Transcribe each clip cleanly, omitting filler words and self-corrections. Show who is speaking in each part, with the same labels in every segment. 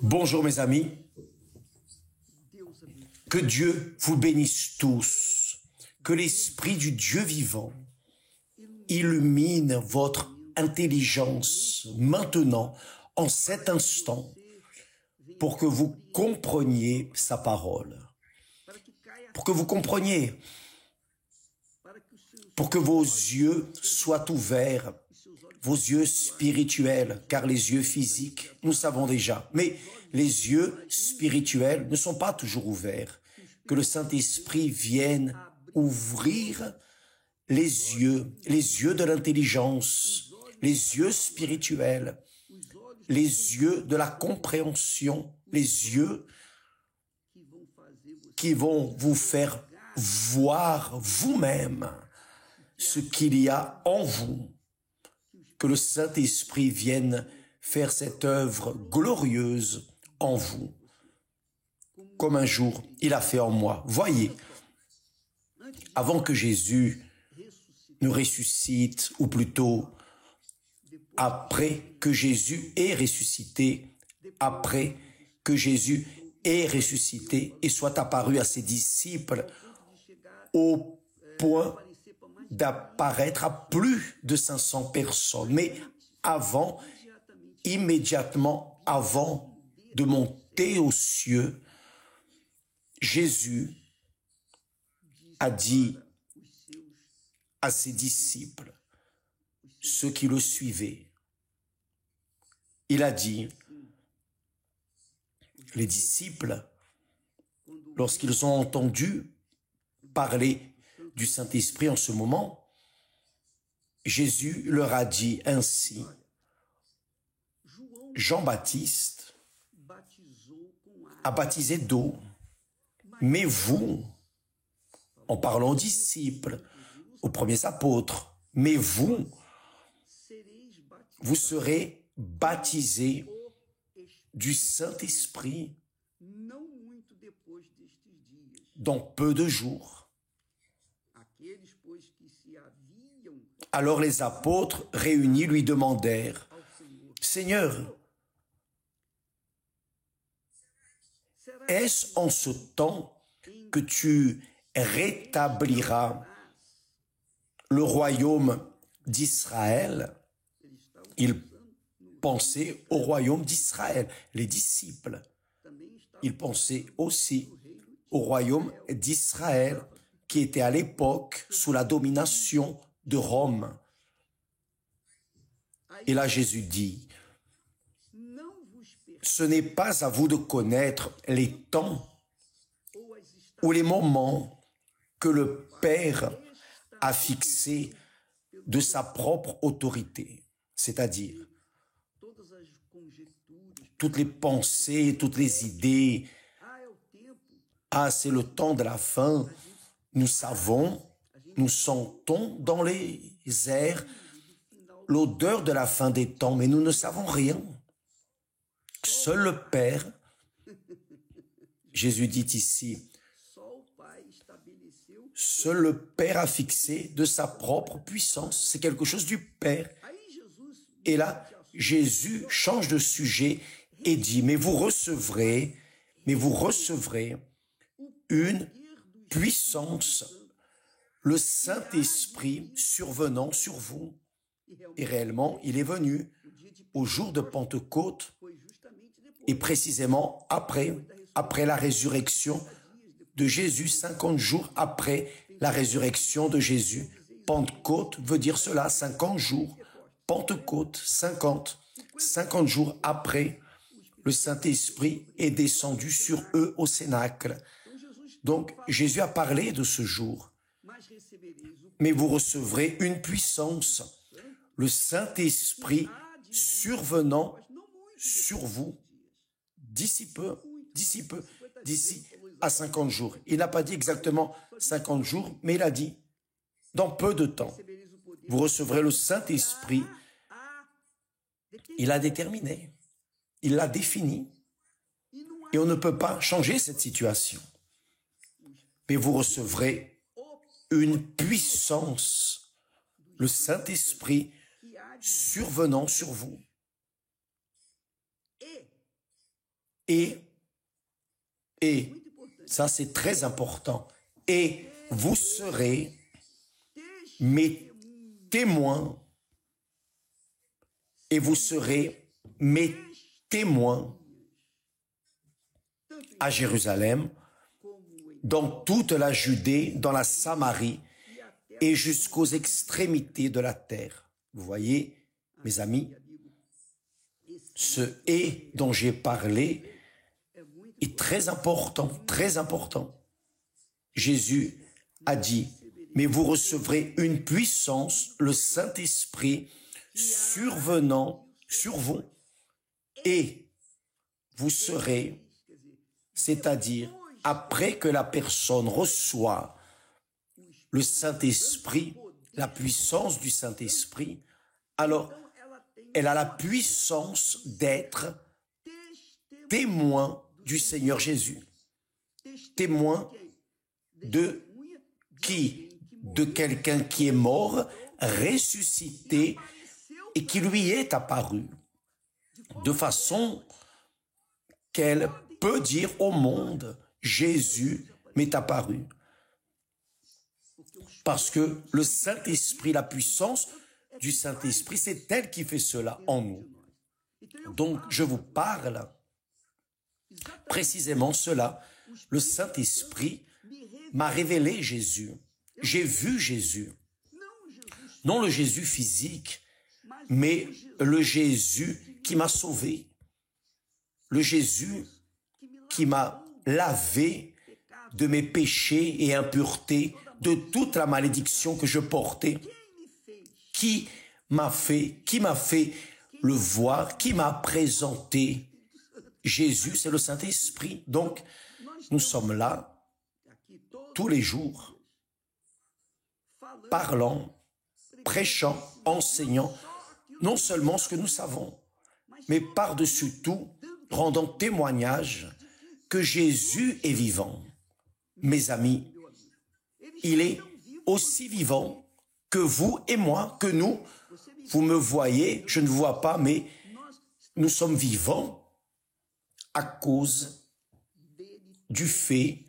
Speaker 1: Bonjour mes amis, que Dieu vous bénisse tous, que l'Esprit du Dieu vivant illumine votre intelligence maintenant, en cet instant, pour que vous compreniez sa parole, pour que vous compreniez, pour que vos yeux soient ouverts, vos yeux spirituels, car les yeux physiques, nous savons déjà, mais les yeux spirituels ne sont pas toujours ouverts. Que le Saint-Esprit vienne ouvrir les yeux de l'intelligence, les yeux spirituels, les yeux de la compréhension, les yeux qui vont vous faire voir vous-même ce qu'il y a en vous. Que le Saint-Esprit vienne faire cette œuvre glorieuse en vous, comme un jour il a fait en moi. Voyez, avant que Jésus ne ressuscite, ou plutôt après que Jésus ait ressuscité, après que Jésus ait ressuscité et soit apparu à ses disciples au point d'apparaître à plus de 500 personnes. Mais avant, immédiatement avant de monter aux cieux, Jésus a dit à ses disciples, ceux qui le suivaient, il a dit, les disciples, lorsqu'ils ont entendu parler du Saint-Esprit en ce moment, Jésus leur a dit ainsi, Jean-Baptiste a baptisé d'eau, mais vous, en parlant aux disciples, aux premiers apôtres, mais vous serez baptisés du Saint-Esprit dans peu de jours. Alors les apôtres réunis lui demandèrent, Seigneur, est-ce en ce temps que tu rétabliras le royaume d'Israël? Ils pensaient au royaume d'Israël, les disciples. Ils pensaient aussi au royaume d'Israël qui était à l'époque sous la domination de Rome. Et là Jésus dit, ce n'est pas à vous de connaître les temps ou les moments que le Père a fixés de sa propre autorité, c'est-à-dire toutes les pensées, toutes les idées. Ah, c'est le temps de la fin. Nous savons, nous sentons dans les airs l'odeur de la fin des temps, mais nous ne savons rien. Seul le Père, Jésus dit ici, seul le Père a fixé de sa propre puissance. C'est quelque chose du Père. Et là, Jésus change de sujet et dit, mais vous recevrez une puissance, le Saint-Esprit survenant sur vous. Et réellement, il est venu au jour de Pentecôte et précisément après la résurrection de Jésus, 50 jours après la résurrection de Jésus. Pentecôte veut dire cela, 50 jours. Pentecôte, 50 jours après, le Saint-Esprit est descendu sur eux au Cénacle. Donc, Jésus a parlé de ce jour. Mais vous recevrez une puissance, le Saint-Esprit survenant sur vous d'ici peu, d'ici à 50 jours. Il n'a pas dit exactement 50 jours, mais il a dit, dans peu de temps, vous recevrez le Saint-Esprit. Il a déterminé, il l'a défini, et on ne peut pas changer cette situation. Mais vous recevrez une puissance, le Saint-Esprit survenant sur vous. Et, ça c'est très important, et vous serez mes témoins, et vous serez mes témoins à Jérusalem, dans toute la Judée, dans la Samarie et jusqu'aux extrémités de la terre. Vous voyez, mes amis, ce « et » dont j'ai parlé est très important, très important. Jésus a dit, mais vous recevrez une puissance, le Saint-Esprit, survenant sur vous, et vous serez, c'est-à-dire après que la personne reçoit le Saint-Esprit, la puissance du Saint-Esprit, alors elle a la puissance d'être témoin du Seigneur Jésus. Témoin de qui? De quelqu'un qui est mort, ressuscité et qui lui est apparu, de façon qu'elle peut dire au monde, Jésus m'est apparu. Parce que le Saint-Esprit, la puissance du Saint-Esprit, c'est elle qui fait cela en nous. Donc, je vous parle précisément cela. Le Saint-Esprit m'a révélé Jésus. J'ai vu Jésus. Non le Jésus physique, mais le Jésus qui m'a sauvé. Le Jésus qui m'a lavé de mes péchés et impuretés, de toute la malédiction que je portais. Qui m'a fait le voir, qui m'a présenté Jésus, c'est le Saint-Esprit. Donc, nous sommes là tous les jours, parlant, prêchant, enseignant, non seulement ce que nous savons, mais par-dessus tout, rendant témoignage que Jésus est vivant. Mes amis, il est aussi vivant que vous et moi, que nous. Vous me voyez, je ne vous vois pas, mais nous sommes vivants à cause du fait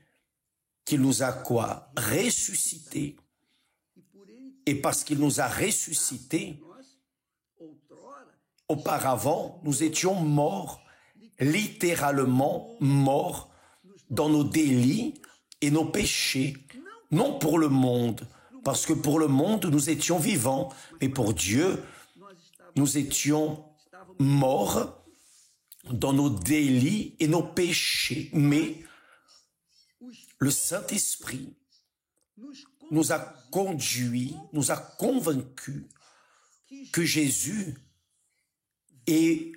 Speaker 1: qu'il nous a quoi? Ressuscités. Et parce qu'il nous a ressuscités, auparavant, nous étions morts, littéralement morts dans nos délits et nos péchés, non pour le monde, parce que pour le monde, nous étions vivants, mais pour Dieu, nous étions morts dans nos délits et nos péchés. Mais le Saint-Esprit nous a conduits, nous a convaincus que Jésus est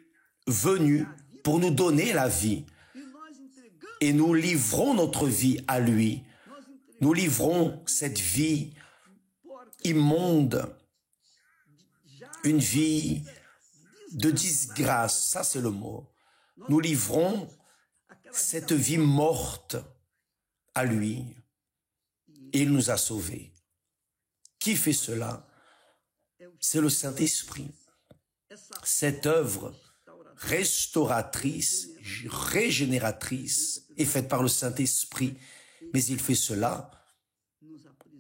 Speaker 1: venu pour nous donner la vie. Et nous livrons notre vie à lui. Nous livrons cette vie immonde, une vie de disgrâce, ça c'est le mot. Nous livrons cette vie morte à lui et il nous a sauvés. Qui fait cela? C'est le Saint-Esprit. Cette œuvre restauratrice, régénératrice est faite par le Saint-Esprit, mais il fait cela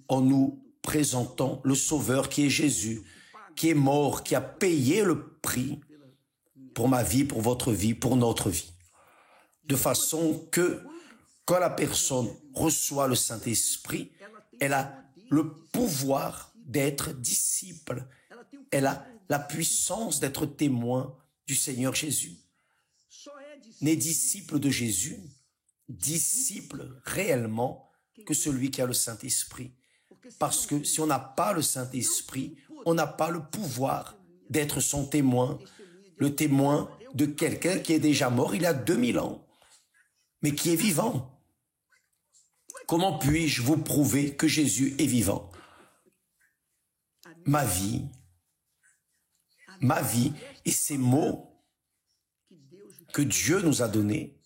Speaker 1: en nous présentant le Sauveur qui est Jésus, qui est mort, qui a payé le prix pour ma vie, pour votre vie, pour notre vie. De façon que quand la personne reçoit le Saint-Esprit, elle a le pouvoir d'être disciple. Elle a la puissance d'être témoin du Seigneur Jésus. N'est disciple de Jésus, disciple réellement que celui qui a le Saint-Esprit. Parce que si on n'a pas le Saint-Esprit, on n'a pas le pouvoir d'être son témoin, le témoin de quelqu'un qui est déjà mort il y a 2000 ans, mais qui est vivant. Comment puis-je vous prouver que Jésus est vivant? Ma vie et ces mots que Dieu nous a donnés,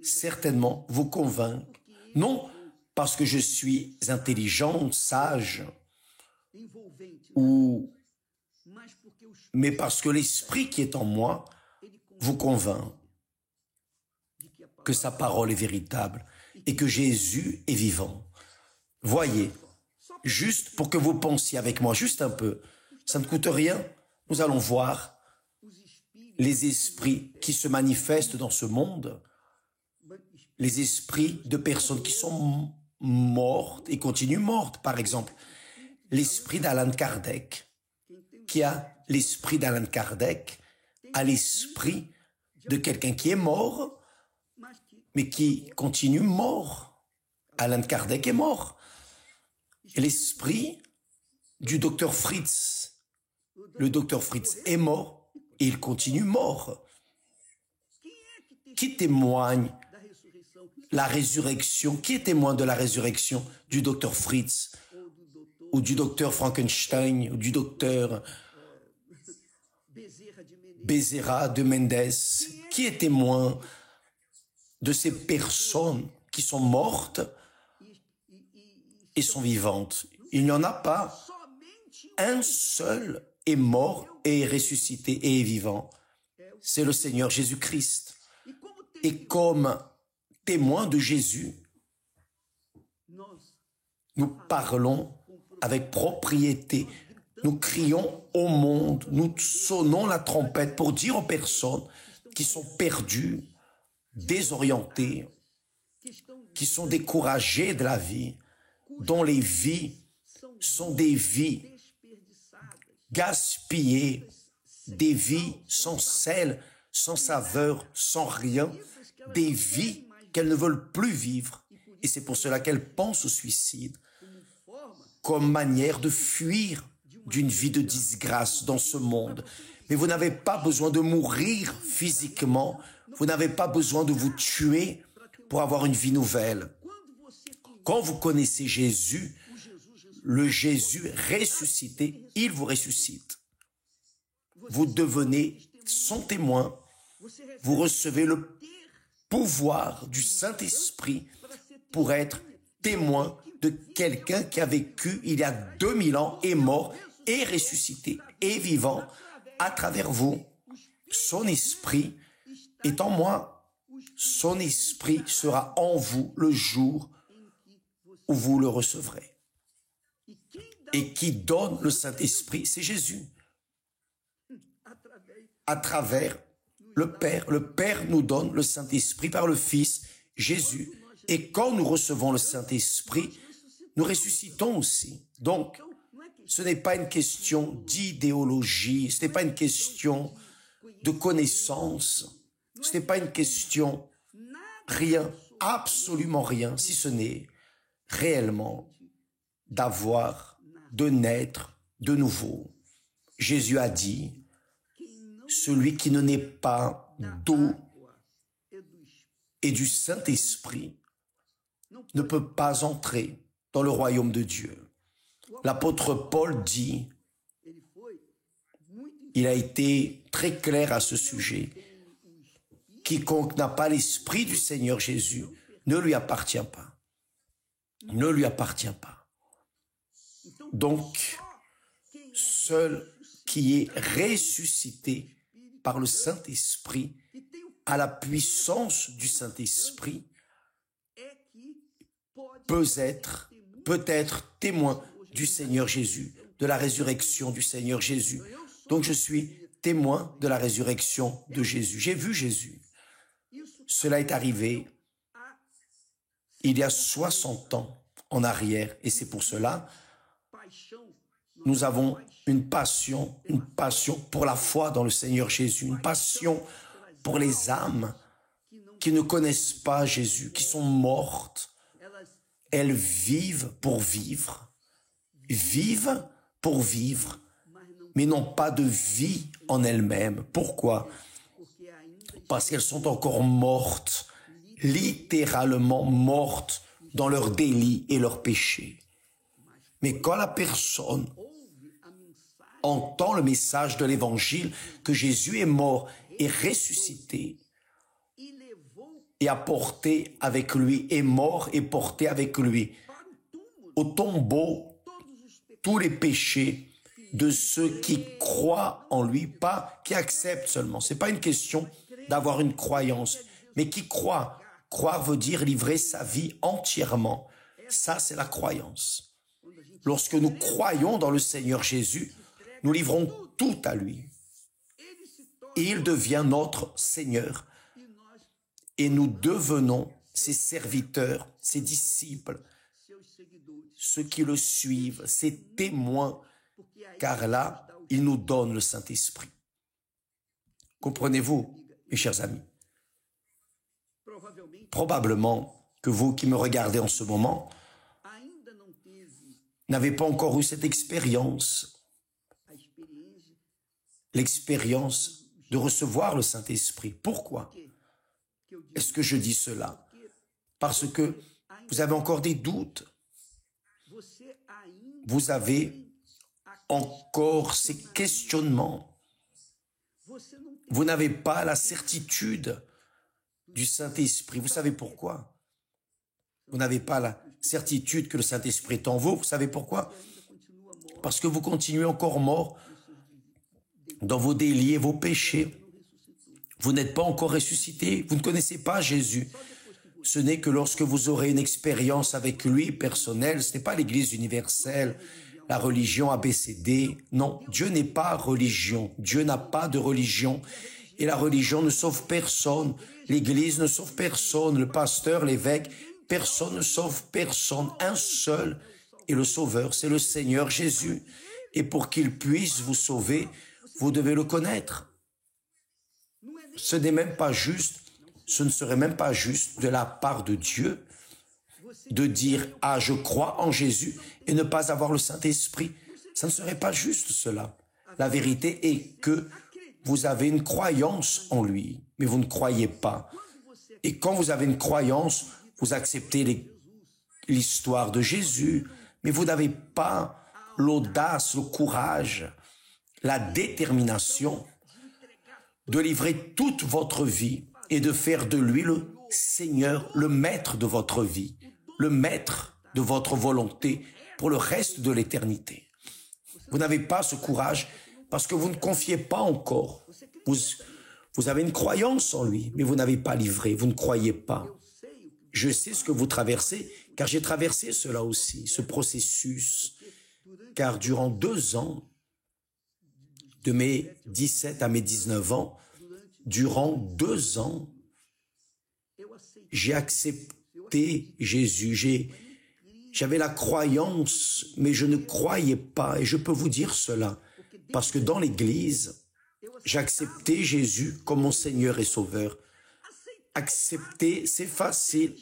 Speaker 1: certainement vous convainquent, non parce que je suis intelligent, sage, mais parce que l'Esprit qui est en moi vous convainc. que sa parole est véritable et que Jésus est vivant. Voyez, juste pour que vous pensiez avec moi, juste un peu, ça ne coûte rien, nous allons voir les esprits qui se manifestent dans ce monde, les esprits de personnes qui sont mortes et continuent mortes. Par exemple, l'esprit d'Allan Kardec, qui a l'esprit d'Allan Kardec, a l'esprit de quelqu'un qui est mort, mais qui continue mort. Allan Kardec est mort. L'esprit du docteur Fritz, le docteur Fritz est mort et il continue mort. Qui témoigne la résurrection? Qui est témoin de la résurrection du docteur Fritz ou du docteur Frankenstein ou du docteur Bezerra de Mendes? Qui est témoin de ces personnes qui sont mortes et sont vivantes? Il n'y en a pas. Un seul est mort et est ressuscité et est vivant. C'est le Seigneur Jésus-Christ. Et comme témoin de Jésus, nous parlons avec propriété. Nous crions au monde, nous sonnons la trompette pour dire aux personnes qui sont perdues, désorientées, qui sont découragées de la vie, dont les vies sont des vies gaspillées, des vies sans sel, sans saveur, sans rien, des vies qu'elles ne veulent plus vivre. Et c'est pour cela qu'elles pensent au suicide comme manière de fuir d'une vie de disgrâce dans ce monde. Mais vous n'avez pas besoin de mourir physiquement, vous n'avez pas besoin de vous tuer pour avoir une vie nouvelle. Quand vous connaissez Jésus, le Jésus ressuscité, il vous ressuscite. Vous devenez son témoin, vous recevez le pouvoir du Saint-Esprit pour être témoin de quelqu'un qui a vécu il y a 2000 ans, est mort, est ressuscité, est vivant à travers vous. Son esprit est en moi. Son esprit sera en vous le jour où vous le recevrez. Et qui donne le Saint-Esprit, c'est Jésus. À travers le Père. Le Père nous donne le Saint-Esprit par le Fils, Jésus. Et quand nous recevons le Saint-Esprit, nous ressuscitons aussi. Donc, ce n'est pas une question d'idéologie, ce n'est pas une question de connaissance, ce n'est pas une question rien, absolument rien, si ce n'est réellement de naître de nouveau. Jésus a dit, celui qui ne naît pas d'eau et du Saint-Esprit ne peut pas entrer dans le royaume de Dieu. L'apôtre Paul dit, il a été très clair à ce sujet, quiconque n'a pas l'Esprit du Seigneur Jésus ne lui appartient pas. Ne lui appartient pas. Donc, seul qui est ressuscité par le Saint-Esprit, à la puissance du Saint-Esprit, peut être témoin du Seigneur Jésus, de la résurrection du Seigneur Jésus. Donc je suis témoin de la résurrection de Jésus. J'ai vu Jésus. Cela est arrivé il y a 60 ans en arrière, et c'est pour cela nous avons une passion pour la foi dans le Seigneur Jésus, une passion pour les âmes qui ne connaissent pas Jésus, qui sont mortes. Elles vivent pour vivre, mais n'ont pas de vie en elles-mêmes. Pourquoi? Parce qu'elles sont encore mortes, littéralement mortes dans leurs délits et leurs péchés. Mais quand la personne entend le message de l'Évangile, que Jésus est mort et ressuscité, et a porté avec lui, est mort et porté avec lui au tombeau tous les péchés de ceux qui croient en lui, pas qui acceptent seulement. Ce n'est pas une question d'avoir une croyance, mais qui croient Croire veut dire livrer sa vie entièrement. Ça, c'est la croyance. Lorsque nous croyons dans le Seigneur Jésus, nous livrons tout à lui. Et il devient notre Seigneur. Et nous devenons ses serviteurs, ses disciples, ceux qui le suivent, ses témoins, car là, il nous donne le Saint-Esprit. Comprenez-vous, mes chers amis? Probablement que vous qui me regardez en ce moment n'avez pas encore eu cette expérience, l'expérience de recevoir le Saint-Esprit. Pourquoi est-ce que je dis cela? Parce que vous avez encore des doutes. Vous avez encore ces questionnements. Vous n'avez pas la certitude du Saint-Esprit. Vous savez pourquoi? Vous n'avez pas la certitude que le Saint-Esprit est en vous. Vous savez pourquoi? Parce que vous continuez encore mort dans vos délits et vos péchés. Vous n'êtes pas encore ressuscité. Vous ne connaissez pas Jésus. Ce n'est que lorsque vous aurez une expérience avec lui personnelle. Ce n'est pas l'Église universelle, la religion ABCD. Non, Dieu n'est pas religion. Dieu n'a pas de religion. Et la religion ne sauve personne. L'Église ne sauve personne. Le pasteur, l'évêque, personne ne sauve personne. Un seul est le Sauveur, c'est le Seigneur Jésus. Et pour qu'il puisse vous sauver, vous devez le connaître. Ce n'est même pas juste, ce ne serait même pas juste de la part de Dieu de dire « Ah, je crois en Jésus » et ne pas avoir le Saint-Esprit. Ça ne serait pas juste cela. La vérité est que vous avez une croyance en lui, mais vous ne croyez pas. Et quand vous avez une croyance, vous acceptez l'histoire de Jésus, mais vous n'avez pas l'audace, le courage, la détermination de livrer toute votre vie et de faire de lui le Seigneur, le maître de votre vie, le maître de votre volonté pour le reste de l'éternité. Vous n'avez pas ce courage parce que vous ne confiez pas encore. Vous avez une croyance en lui, mais vous n'avez pas livré, vous ne croyez pas. Je sais ce que vous traversez, car j'ai traversé cela aussi, ce processus. Car durant 2 ans, de mes 17 à mes 19 ans, durant 2 ans, j'ai accepté Jésus. J'avais la croyance, mais je ne croyais pas. Et je peux vous dire cela, parce que dans l'Église, j'ai accepté Jésus comme mon Seigneur et Sauveur. Accepter, c'est facile.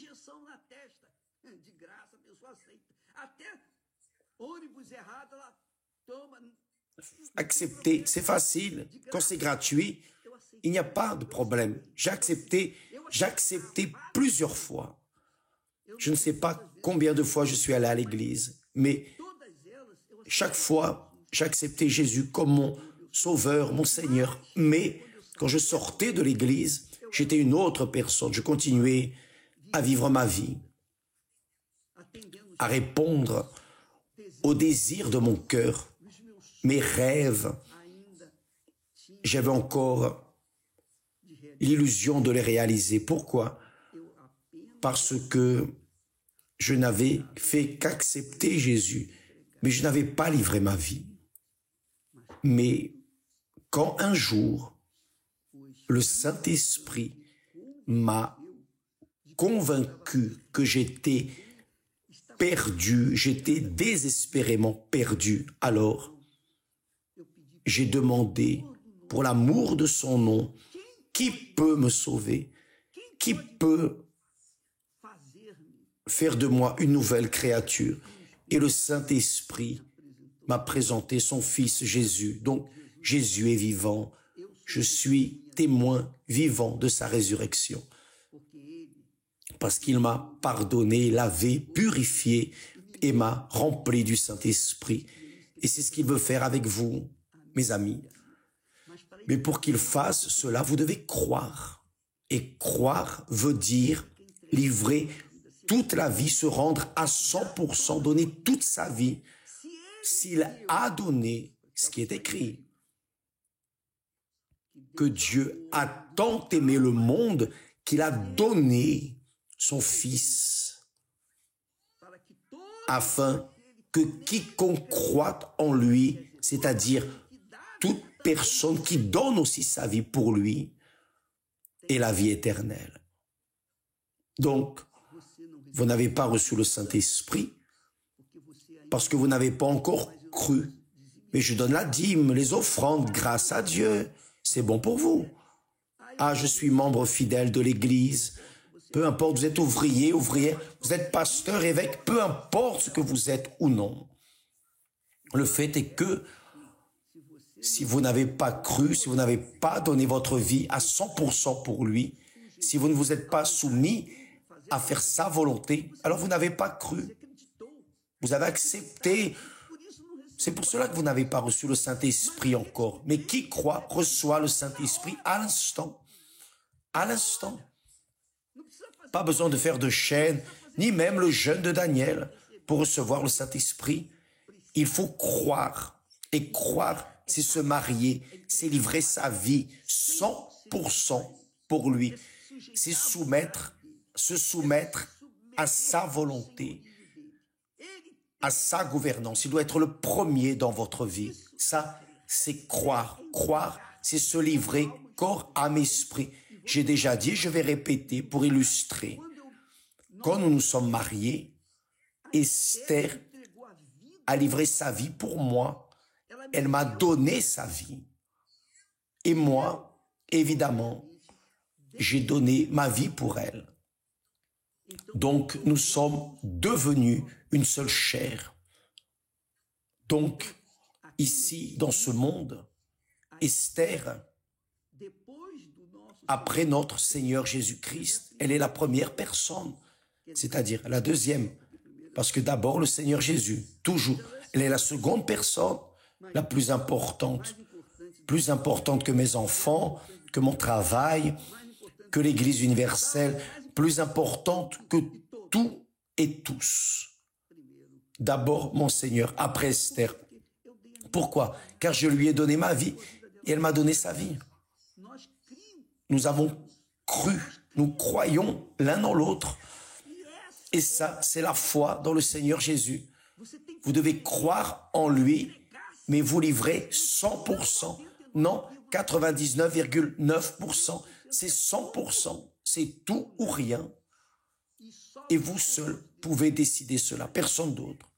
Speaker 1: Accepter, c'est facile. Quand c'est gratuit, il n'y a pas de problème. J'ai accepté plusieurs fois. Je ne sais pas combien de fois je suis allé à l'église, mais chaque fois, j'ai accepté Jésus comme mon Sauveur, mon Seigneur. Mais quand je sortais de l'église, j'étais une autre personne. Je continuais à vivre ma vie, à répondre aux désirs de mon cœur, mes rêves. J'avais encore l'illusion de les réaliser. Pourquoi? Parce que je n'avais fait qu'accepter Jésus, mais je n'avais pas livré ma vie. Mais quand un jour, le Saint-Esprit m'a convaincu que j'étais perdu, j'étais désespérément perdu, alors j'ai demandé, pour l'amour de son nom, qui peut me sauver? Qui peut faire de moi une nouvelle créature? Et le Saint-Esprit m'a présenté son Fils Jésus. Donc, Jésus est vivant. Je suis témoin vivant de sa résurrection. Parce qu'il m'a pardonné, lavé, purifié et m'a rempli du Saint-Esprit. Et c'est ce qu'il veut faire avec vous, mes amis. Mais pour qu'il fasse cela, vous devez croire. Et croire veut dire livrer toute la vie, se rendre à 100%, donner toute sa vie. S'il a donné ce qui est écrit, que Dieu a tant aimé le monde qu'il a donné son Fils, afin que quiconque croit en lui, c'est-à-dire toute personne qui donne aussi sa vie pour lui, ait la vie éternelle. Donc, vous n'avez pas reçu le Saint-Esprit parce que vous n'avez pas encore cru. Mais je donne la dîme, les offrandes, grâce à Dieu. C'est bon pour vous. Ah, je suis membre fidèle de l'Église. Peu importe, vous êtes ouvrier, ouvrière, vous êtes pasteur, évêque, peu importe ce que vous êtes ou non. Le fait est que si vous n'avez pas cru, si vous n'avez pas donné votre vie à 100% pour lui, si vous ne vous êtes pas soumis à faire sa volonté, alors vous n'avez pas cru. Vous avez accepté. C'est pour cela que vous n'avez pas reçu le Saint-Esprit encore. Mais qui croit reçoit le Saint-Esprit à l'instant. À l'instant. Pas besoin de faire de chaîne, ni même le jeûne de Daniel pour recevoir le Saint-Esprit. Il faut croire. Et croire, c'est se marier, c'est livrer sa vie 100% pour lui. C'est se soumettre à sa volonté, à sa gouvernance. Il doit être le premier dans votre vie. Ça, c'est croire. Croire, c'est se livrer corps, âme, esprit. J'ai déjà dit, je vais répéter pour illustrer. Quand nous nous sommes mariés, Esther a livré sa vie pour moi. Elle m'a donné sa vie. Et moi, évidemment, j'ai donné ma vie pour elle. Donc, nous sommes devenus une seule chair. Donc, ici, dans ce monde, Esther, après notre Seigneur Jésus-Christ, elle est la première personne, c'est-à-dire la deuxième, parce que d'abord le Seigneur Jésus, toujours, elle est la seconde personne, la plus importante que mes enfants, que mon travail, que l'Église universelle, plus importante que tout et tous. D'abord mon Seigneur, après Esther. Pourquoi? Car je lui ai donné ma vie et elle m'a donné sa vie. Nous avons cru, nous croyons l'un en l'autre. Et ça, c'est la foi dans le Seigneur Jésus. Vous devez croire en lui, mais vous livrez 100%. Non, 99,9%. C'est 100%. C'est tout ou rien. Et vous seul pouvez décider cela, personne d'autre.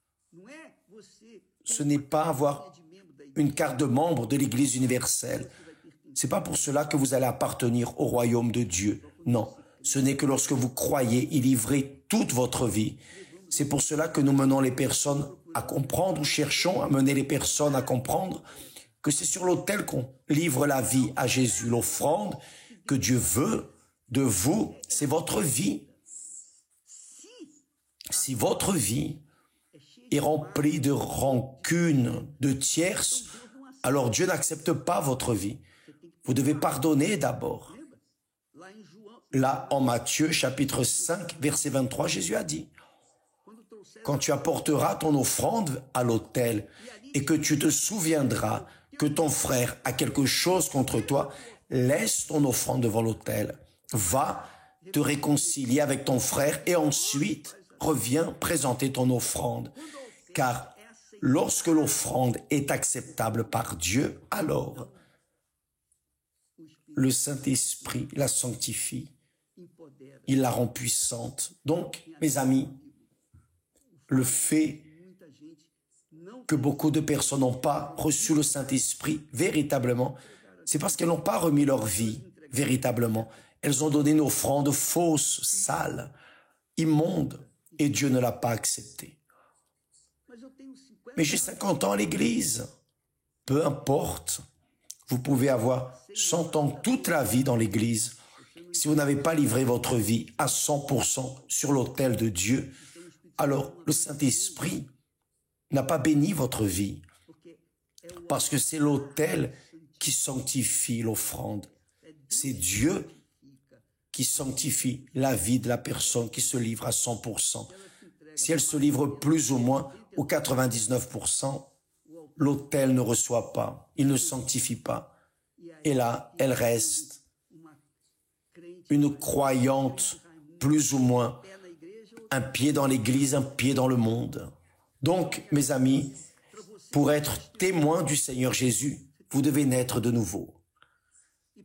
Speaker 1: Ce n'est pas avoir une carte de membre de l'Église universelle. C'est pas pour cela que vous allez appartenir au royaume de Dieu. Non, ce n'est que lorsque vous croyez y livrer toute votre vie. C'est pour cela que nous menons les personnes à comprendre, ou cherchons à mener les personnes à comprendre que c'est sur l'autel qu'on livre la vie à Jésus. L'offrande que Dieu veut de vous, c'est votre vie. Si votre vie est remplie de rancune, de tierces, alors Dieu n'accepte pas votre vie. Vous devez pardonner d'abord. Là, en Matthieu, chapitre 5, verset 23, Jésus a dit, « Quand tu apporteras ton offrande à l'autel et que tu te souviendras que ton frère a quelque chose contre toi, laisse ton offrande devant l'autel. Va te réconcilier avec ton frère et ensuite reviens présenter ton offrande. Car lorsque l'offrande est acceptable par Dieu, alors le Saint-Esprit la sanctifie. Il la rend puissante. Donc, mes amis, le fait que beaucoup de personnes n'ont pas reçu le Saint-Esprit véritablement, c'est parce qu'elles n'ont pas remis leur vie véritablement. Elles ont donné une offrande fausse, sale, immonde, et Dieu ne l'a pas acceptée. Mais j'ai 50 ans à l'Église. Peu importe. Vous pouvez avoir 100 ans toute la vie dans l'Église. Si vous n'avez pas livré votre vie à 100% sur l'autel de Dieu, alors le Saint-Esprit n'a pas béni votre vie. Parce que c'est l'autel qui sanctifie l'offrande. C'est Dieu qui sanctifie la vie de la personne qui se livre à 100%. Si elle se livre plus ou moins aux 99%, l'autel ne reçoit pas, il ne sanctifie pas. Et là, elle reste une croyante plus ou moins un pied dans l'Église, un pied dans le monde. Donc, mes amis, pour être témoin du Seigneur Jésus, vous devez naître de nouveau.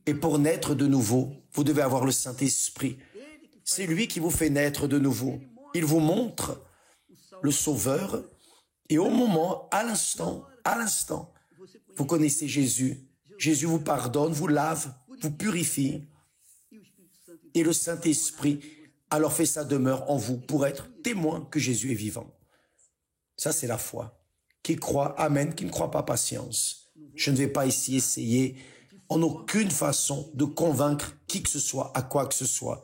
Speaker 1: Et pour naître de nouveau, vous devez avoir le Saint-Esprit. C'est lui qui vous fait naître de nouveau. Il vous montre le Sauveur. Et au moment, à l'instant, vous connaissez Jésus. Jésus vous pardonne, vous lave, vous purifie. Et le Saint-Esprit alors fait sa demeure en vous pour être témoin que Jésus est vivant. Ça, c'est la foi. Qui croit, amen, qui ne croit pas, patience. Je ne vais pas ici essayer en aucune façon de convaincre qui que ce soit à quoi que ce soit.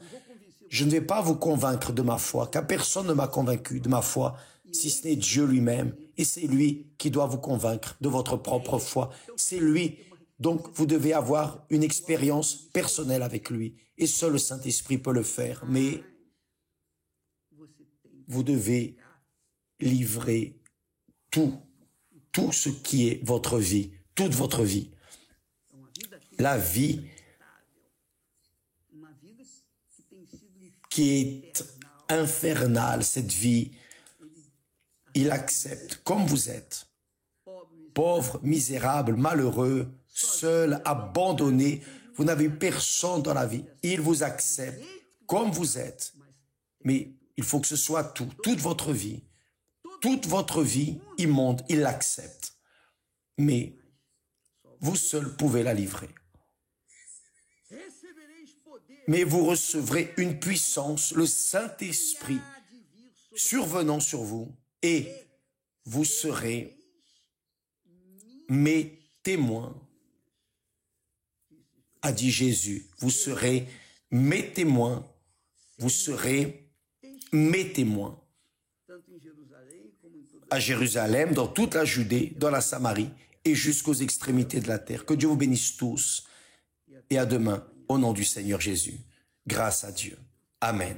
Speaker 1: Je ne vais pas vous convaincre de ma foi, car personne ne m'a convaincu de ma foi, si ce n'est Dieu lui-même. Et c'est lui qui doit vous convaincre de votre propre foi. C'est lui. Donc, vous devez avoir une expérience personnelle avec lui. Et seul le Saint-Esprit peut le faire. Mais vous devez livrer tout ce qui est votre vie, toute votre vie. La vie qui est infernale, cette vie, il accepte comme vous êtes, pauvre, misérable, malheureux, seul, abandonné, vous n'avez personne dans la vie. Il vous accepte comme vous êtes, mais il faut que ce soit toute votre vie immonde, il l'accepte. Mais vous seul pouvez la livrer. Mais vous recevrez une puissance, le Saint-Esprit, survenant sur vous, et vous serez mes témoins, a dit Jésus. Vous serez mes témoins, vous serez mes témoins. À Jérusalem, dans toute la Judée, dans la Samarie et jusqu'aux extrémités de la terre. Que Dieu vous bénisse tous et à demain au nom du Seigneur Jésus. Grâce à Dieu. Amen.